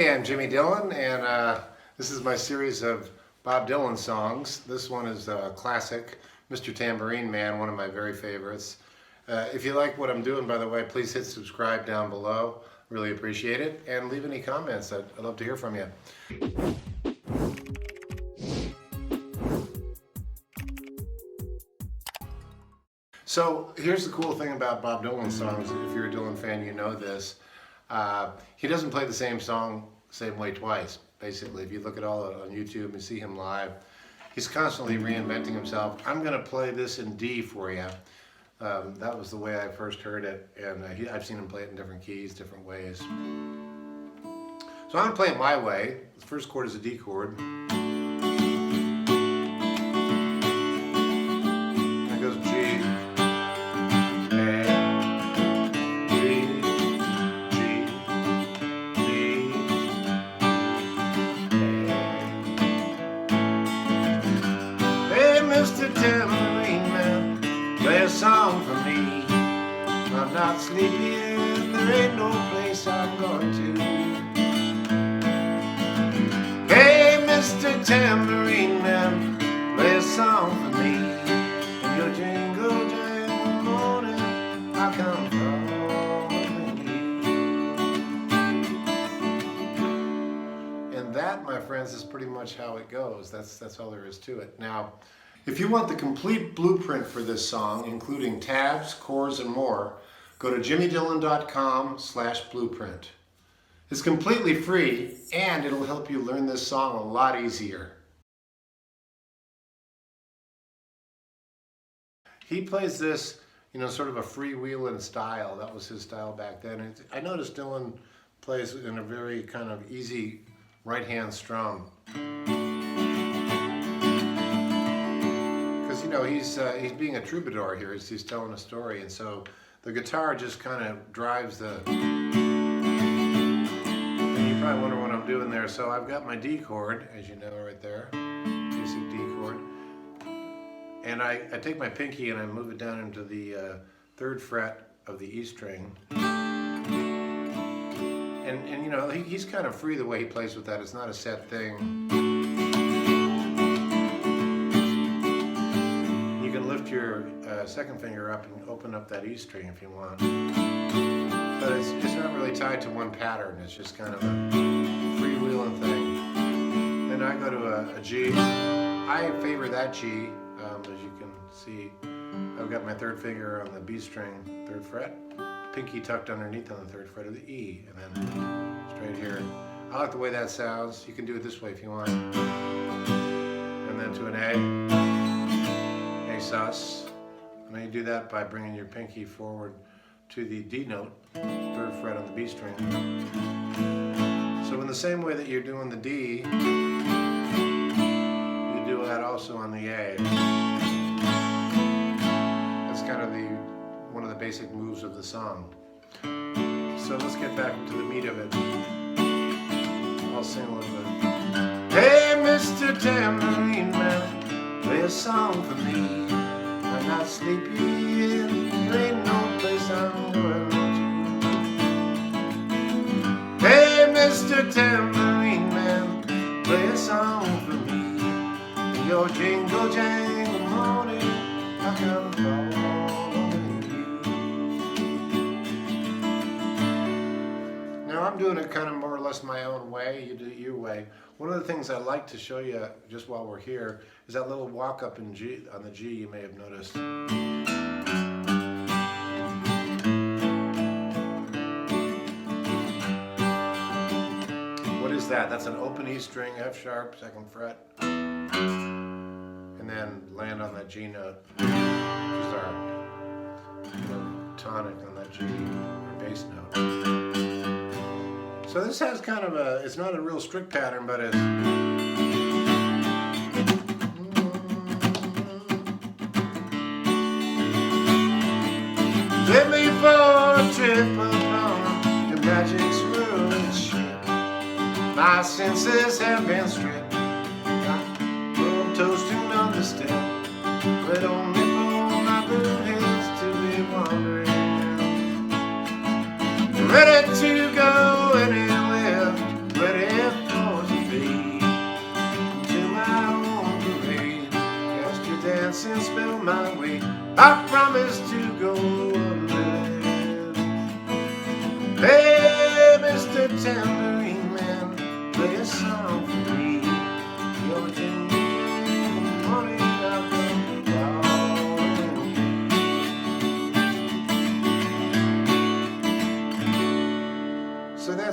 Hey, I'm Jimmy Dillon, and this is my series of Bob Dylan songs. This one is a classic, Mr. Tambourine Man, one of my very favorites. If you like what I'm doing, by the way, please hit subscribe down below. Really appreciate it. And leave any comments. I'd love to hear from you. So here's the cool thing about Bob Dylan songs. If you're a Dylan fan, you know this. He doesn't play the same song same way twice. Basically, if you look at all on YouTube and see him live, he's constantly reinventing himself. I'm going to play this in D for you. That was the way I first heard it, and I've seen him play it in different keys, different ways. So I'm going to play it my way. The first chord is a D chord. That goes G. Mr. Tambourine Man, play a song for me. I'm not sleepy and there ain't no place I'm going to. Hey, Mr. Tambourine Man, play a song for me. In your jingle jangle morning, I come calling you. And that, my friends, is pretty much how it goes. That's all there is to it. Now, if you want the complete blueprint for this song, including tabs, chords, and more, go to jimmydillon.com/blueprint. It's completely free, and it'll help you learn this song a lot easier. He plays this, sort of a freewheeling style. That was his style back then. And I noticed Dylan plays in a very kind of easy right-hand strum. He's being a troubadour here. He's telling a story, and so the guitar just kind of drives the. And you probably wonder what I'm doing there. So I've got my D chord, as you know, right there, basic D chord, and I take my pinky and I move it down into the 3rd fret of the E string. And he's kind of free the way he plays with that. It's not a set thing. Lift your 2nd finger up and open up that E string if you want. But it's not really tied to one pattern. It's just kind of a freewheeling thing. Then I go to a G. I favor that G, as you can see. I've got my 3rd finger on the B string, 3rd fret. Pinky tucked underneath on the 3rd fret of the E. And then straight here. I like the way that sounds. You can do it this way if you want. And then to an A. Sus. And then you do that by bringing your pinky forward to the D note, 3rd fret on the B string. So in the same way that you're doing the D, you do that also on the A. That's kind of one of the basic moves of the song. So let's get back into the meat of it. I'll sing a little bit. Hey, Mr. Tambourine Man, play a song for me. I'm not sleepy and there ain't no place I'm going to. Hey, Mr. Tambourine Man, play a song for me. In your jingle jangle morning, I come calling you. Now I'm doing it kind of more or less my own way. You do it your way. One of the things I like to show you just while we're here is that little walk up in G on the G you may have noticed. What is that? That's an open E string, F sharp, 2nd fret, and then land on that G note, which is our tonic on that G, or bass note. So this has kind of it's not a real strict pattern, but it's. Take me for a trip upon your magic swirling ship. My senses have been stripped. I'm toasting on the step, but only for my blue heads to be wandering. Ready to go anywhere, ready tambourine man, play a song for me. You're the morning of the morning.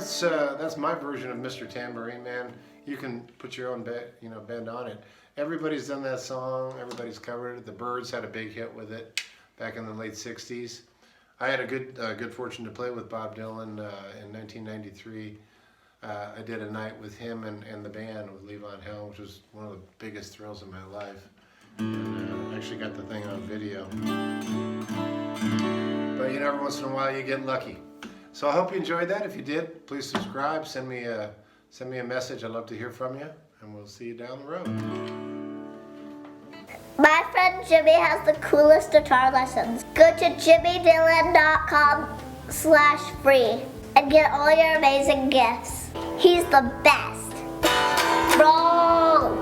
So that's my version of Mr. Tambourine Man. You can put your own bend on it. Everybody's done that song. Everybody's covered it. The Byrds had a big hit with it back in the late '60s. I had a good fortune to play with Bob Dylan in 1993. I did a night with him and the band with Levon Helm, which was one of the biggest thrills of my life. And I actually got the thing on video. But every once in a while you get lucky. So I hope you enjoyed that. If you did, please subscribe. Send me a message. I'd love to hear from you, and we'll see you down the road. My friend Jimmy has the coolest guitar lessons. Go to jimmydillon.com/free and get all your amazing gifts. He's the best. Roll,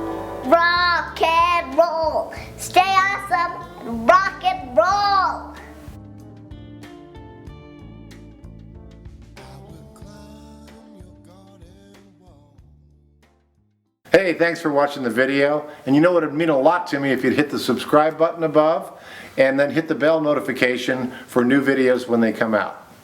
rock and roll. Stay awesome and rock and roll. Hey, thanks for watching the video. And you know what, it'd mean a lot to me if you'd hit the subscribe button above and then hit the bell notification for new videos when they come out.